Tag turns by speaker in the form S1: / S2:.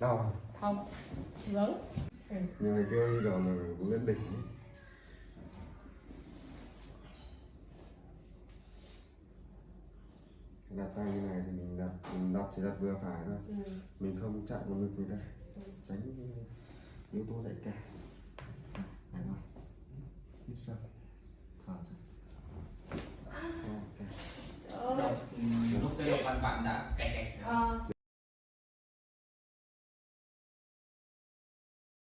S1: Đau à?
S2: Không, lớn.
S1: Nhiều người kêu như kiểu là bố lên đỉnh ấy. Đặt tay như này thì mình đặt chỉ đặt vừa phải thôi. Mình không chặn vào ngực người ta, tránh yếu tố nhạy cảm. Này thôi, hít sâu, thở ra. Ok.
S3: Lúc cái lúc bạn đã